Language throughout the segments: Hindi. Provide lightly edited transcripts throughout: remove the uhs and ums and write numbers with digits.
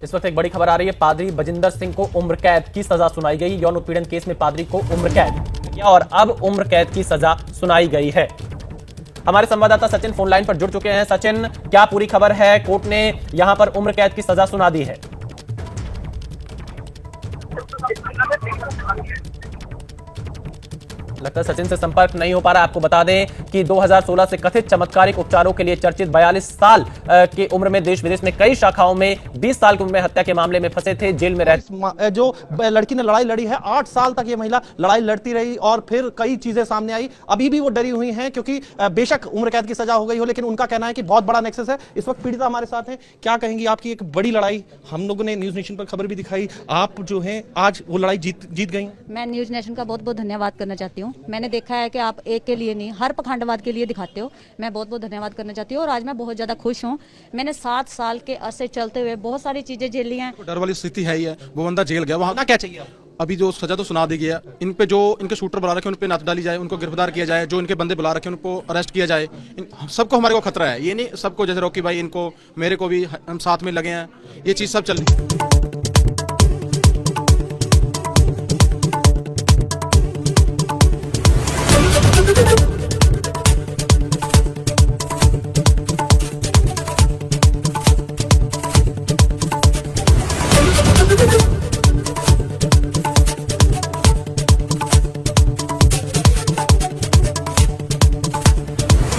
इस वक्त एक बड़ी खबर आ रही है। पादरी बजिंदर सिंह को उम्र कैद की सजा सुनाई गई। यौन उत्पीड़न केस में पादरी को उम्र कैद और अब उम्र कैद की सजा सुनाई गई है। हमारे संवाददाता सचिन फोन लाइन पर जुड़ चुके हैं। सचिन, क्या पूरी खबर है? कोर्ट ने यहां पर उम्र कैद की सजा सुना दी है। लगता है सचिन से संपर्क नहीं हो पा रहा। आपको बता दें कि 2016 से कथित चमत्कारिक उपचारों के लिए चर्चित 42 साल की उम्र में देश विदेश में कई शाखाओं में 20 साल की उम्र में हत्या के मामले में फंसे थे। जेल में रह जो लड़की ने लड़ाई लड़ी है, 8 साल तक ये महिला लड़ाई लड़ती रही और फिर कई चीजें सामने आई। अभी भी वो डरी हुई हैं क्योंकि बेशक उम्र कैद की सजा हो गई हो, लेकिन उनका कहना है कि बहुत बड़ा नेक्सस है। इस वक्त पीड़िता हमारे साथ हैं। क्या कहेंगी? आपकी एक बड़ी लड़ाई, हम लोगों ने न्यूज नेशन पर खबर भी दिखाई, आप जो है आज वो लड़ाई जीत गई। मैं न्यूज नेशन का बहुत बहुत धन्यवाद करना चाहती हूँ। मैंने देखा है कि आप एक के लिए नहीं, हर पखंडवाद के लिए दिखाते हो। मैं बहुत बहुत धन्यवाद करना चाहती हूँ और आज मैं बहुत ज्यादा खुश हूँ। मैंने 7 साल के अरसे चलते हुए बहुत सारी चीजें झेली हैं। डर वाली स्थिति है ही है। वो बंदा जेल गया, वहाँ क्या चाहिए? अभी जो सजा तो सुना दी गया, इन पे जो इनके शूटर बुला रखे उन पे नजर डाली जाए, उनको गिरफ्तार किया जाए, जो इनके बंदे बुला रखे उनको अरेस्ट किया जाए। सबको हमारे को खतरा है, ये नहीं सबको, जैसे रॉकी भाई इनको, मेरे को भी, हम साथ में लगे हैं, ये चीज सब चल रही है।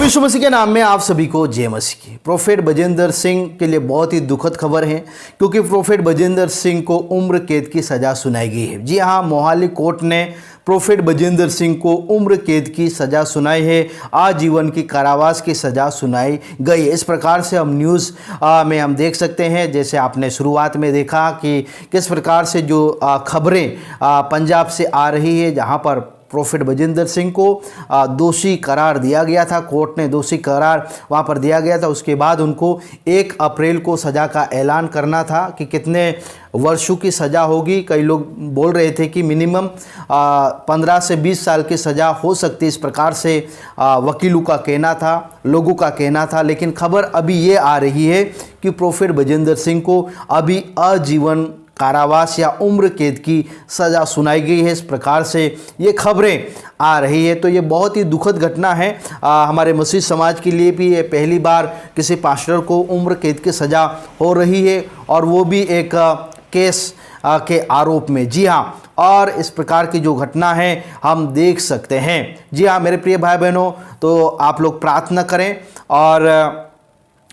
यीशु मसीह के नाम में आप सभी को जय मसीह की। प्रोफेट बजिंदर सिंह के लिए बहुत ही दुखद खबर है, क्योंकि प्रोफेट बजिंदर सिंह को उम्र कैद की सज़ा सुनाई गई है। जी हाँ, मोहाली कोर्ट ने प्रोफेट बजिंदर सिंह को उम्र कैद की सज़ा सुनाई है, आजीवन की कारावास की सज़ा सुनाई गई। इस प्रकार से हम न्यूज़ में हम देख सकते हैं, जैसे आपने शुरुआत में देखा कि किस प्रकार से जो खबरें पंजाब से आ रही है, जहाँ पर प्रोफेट बजिंदर सिंह को दोषी करार दिया गया था। कोर्ट ने दोषी करार वहाँ पर दिया गया था। उसके बाद उनको 1 अप्रैल को सज़ा का ऐलान करना था कि कितने वर्षों की सज़ा होगी। कई लोग बोल रहे थे कि मिनिमम 15 से 20 साल की सज़ा हो सकती है। इस प्रकार से वकीलों का कहना था, लोगों का कहना था। लेकिन खबर अभी ये आ रही है कि प्रोफेट बजिंदर सिंह को अभी आजीवन कारावास या उम्र कैद की सज़ा सुनाई गई है। इस प्रकार से ये खबरें आ रही है, तो ये बहुत ही दुखद घटना है हमारे मसीह समाज के लिए भी। ये पहली बार किसी पास्टर को उम्र कैद की सज़ा हो रही है, और वो भी एक केस के आरोप में। जी हाँ, और इस प्रकार की जो घटना है हम देख सकते हैं। जी हाँ मेरे प्रिय भाई बहनों, तो आप लोग प्रार्थना करें और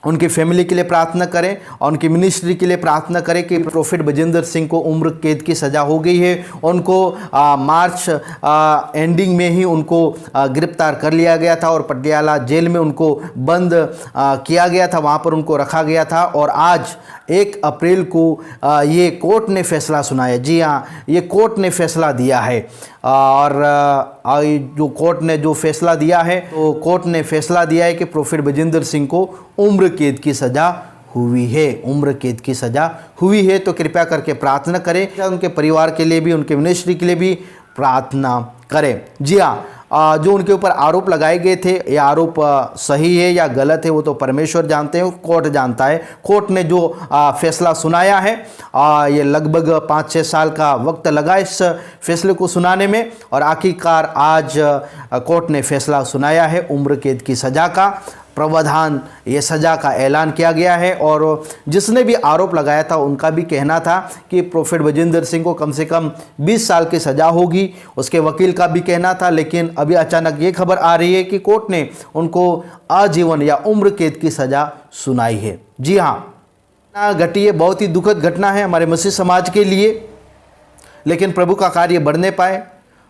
उनकी फैमिली के लिए प्रार्थना करें और उनकी मिनिस्ट्री के लिए प्रार्थना करें कि प्रोफेट बजिंदर सिंह को उम्र कैद की सज़ा हो गई है। उनको मार्च एंडिंग में ही उनको गिरफ्तार कर लिया गया था और पटियाला जेल में उनको बंद किया गया था, वहाँ पर उनको रखा गया था। और आज 1 अप्रैल को ये कोर्ट ने फैसला सुनाया। जी हाँ, ये कोर्ट ने फैसला दिया है। और जो कोर्ट ने जो फैसला दिया है, तो कोर्ट ने फैसला दिया है कि प्रोफेट बजिंदर सिंह को उम्र कैद की सज़ा हुई है। उम्र कैद की सज़ा हुई है, तो कृपया करके प्रार्थना करें, उनके परिवार के लिए भी, उनके मिनिस्ट्री के लिए भी प्रार्थना करें। जी हाँ, जो उनके ऊपर आरोप लगाए गए थे, ये आरोप सही है या गलत है वो तो परमेश्वर जानते हैं, कोर्ट जानता है। कोर्ट ने जो फैसला सुनाया है, ये लगभग 5-6 साल का वक्त लगा इस फैसले को सुनाने में, और आखिरकार आज कोर्ट ने फैसला सुनाया है। उम्र कैद की सज़ा का प्रावधान, ये सज़ा का ऐलान किया गया है। और जिसने भी आरोप लगाया था उनका भी कहना था कि प्रोफेट बजिंदर सिंह को कम से कम 20 साल की सज़ा होगी, उसके वकील का भी कहना था। लेकिन अभी अचानक ये खबर आ रही है कि कोर्ट ने उनको आजीवन या उम्र कैद की सज़ा सुनाई है। जी हाँ, घटी है, बहुत ही दुखद घटना है हमारे मसीह समाज के लिए, लेकिन प्रभु का कार्य बढ़ने पाए,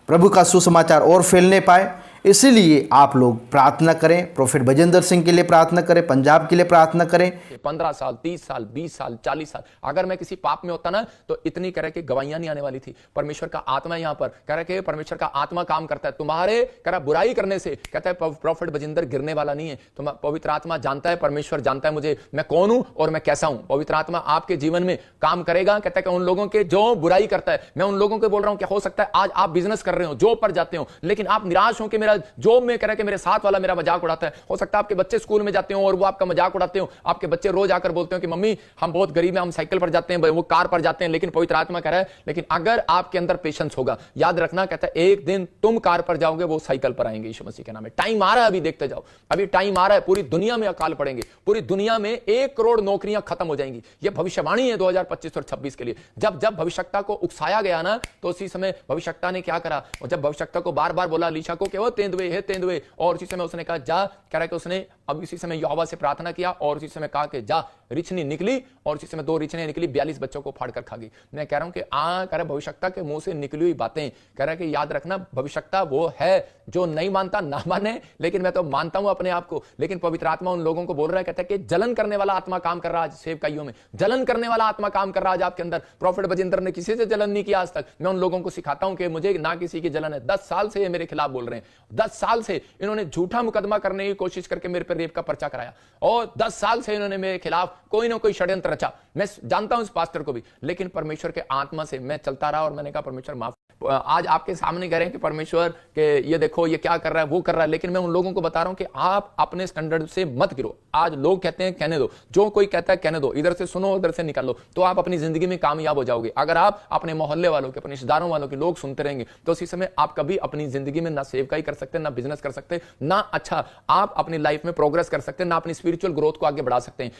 प्रभु का सुसमाचार और फैलने पाए, इसीलिए आप लोग प्रार्थना करें। प्रोफेट बजिंदर सिंह के लिए प्रार्थना करें, पंजाब के लिए प्रार्थना करें। 15 साल, 30 साल, 20 साल, 40 साल, अगर मैं किसी पाप में होता ना, तो इतनी तरह की गवाहियां नहीं आने वाली थी। परमेश्वर का आत्मा यहाँ पर कह रहा है, परमेश्वर का आत्मा काम करता है तुम्हारे कह रहा बुराई करने से। कहता है प्रोफेट बजिंदर गिरने वाला नहीं है। तो पवित्र आत्मा जानता है, परमेश्वर जानता है मुझे, मैं कौन हूं और मैं कैसा हूं। पवित्र आत्मा आपके जीवन में काम करेगा। कहता है कि उन लोगों के जो बुराई करता है, मैं उन लोगों को बोल रहा हूं, क्या हो सकता है आज आप बिजनेस कर रहे हो, जॉब पर जाते हो, लेकिन आप निराश हो कि मेरा मेरा जॉब में कह के मेरे साथ वाला मेरा मजाक उड़ाता है, हो सकता है आपके बच्चे स्कूल में जाते हो और वो आपका मजाक उड़ाते हो, आपके बच्चे रोज आकर बोलते हो कि मम्मी हम बहुत गरीब हैं, हम साइकिल पर जाते हैं, वो कार पर जाते हैं, लेकिन पवित्र आत्मा कह रहा है लेकिन अगर आपके अंदर पेशेंस होगा, याद रखना कहता है एक दिन तुम कार पर जाओगे, वो साइकिल पर आएंगे यीशु मसीह के नाम में। टाइम आ रहा है, अभी देखते जाओ, अभी टाइम आ रहा है, पूरी दुनिया में अकाल पड़ेंगे, पूरी दुनिया में 1 करोड़ नौकरियां खत्म हो जाएंगी। ये भविष्यवाणी है 2025 और 26 के लिए। जब जब भविष्यवक्ता को उकसाया गया ना, तो उसी समय भविष्यवक्ता ने क्या करा, और जब भविष्यवक्ता को बार बार बोला अलीशा को कि वो तेंदुए है तेंदुए, और उसी समय उसने कहा जा, कह रहा है कि उसने अब इसी समय यहोवा से प्रार्थना किया और उसी समय कहा कि जा, रिछनी निकली और उसी समय 2 रिछनियां निकली, 42 बच्चों को फाड़कर खा गई। मैं कह रहा हूं कि कह रहा भविष्यवक्ता के मुंह से निकली हुई बातें, कह रहा है कि याद रखना भविष्यवक्ता वो है जो नहीं मानता ना माने, लेकिन मैं तो मानता हूं अपने आप को। लेकिन पवित्र आत्मा उन लोगों को बोल रहा है, कहता है कि जलन करने वाला आत्मा काम कर रहा है आज सेवकाइयों में, जलन करने वाला आत्मा काम कर रहा है आज आपके अंदर। प्रोफेट बजिंदर ने किसी से जलन नहीं किया आज तक। मैं उन लोगों को सिखाता हूं कि मुझे ना किसी की जलन है। 10 साल से ये मेरे खिलाफ बोल रहे हैं, 10 साल से इन्होंने झूठा मुकदमा करने की कोशिश करके मेरे पर रेप का पर्चा कराया, और 10 साल से इन्होंने मेरे खिलाफ कोई ना कोई षड्यंत्र रचा। मैं जानता हूं इस पास्टर को भी, लेकिन परमेश्वर के आत्मा से मैं चलता रहा और मैंने कहा परमेश्वर माफ। आज आपके सामने कह रहे हैं कि परमेश्वर के ये देखो ये क्या कर रहा है, वो कर रहा है, लेकिन मैं उन लोगों को बता रहा हूं कि आप अपने स्टैंडर्ड से मत गिरो। आज लोग कहते हैं कहने दो, जो कोई कहता है कहने दो, इधर से सुनो उधर से निकालो, तो आप अपनी जिंदगी में कामयाब हो जाओगे। अगर आप अपने मोहल्ले वालों के, अपने रिश्तेदारों वालों के लोग सुनते रहेंगे, तो उसी समय आप कभी अपनी जिंदगी में ना सेवकाई कर सकते, ना बिजनेस कर सकते, ना अच्छा आप अपनी लाइफ में प्रोग्रेस कर सकते, ना अपनी स्पिरिचुअल ग्रोथ को आगे बढ़ा सकते हैं।